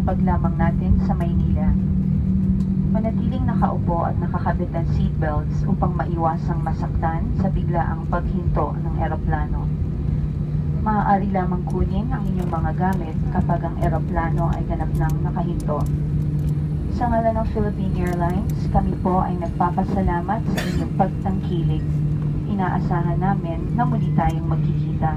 paglalapag lamang natin sa Maynila. Manatiling nakaupo at nakakabit ng seatbelts upang maiwasang masaktan sa biglaang paghinto ng eroplano. Maaari lamang kunin ang inyong mga gamit kapag ang eroplano ay ganap ng nakahinto. Sa ngalan ng Philippine Airlines, kami po ay nagpapasalamat sa inyong pagtangkilik. Inaasahan namin na muli tayong magkikita.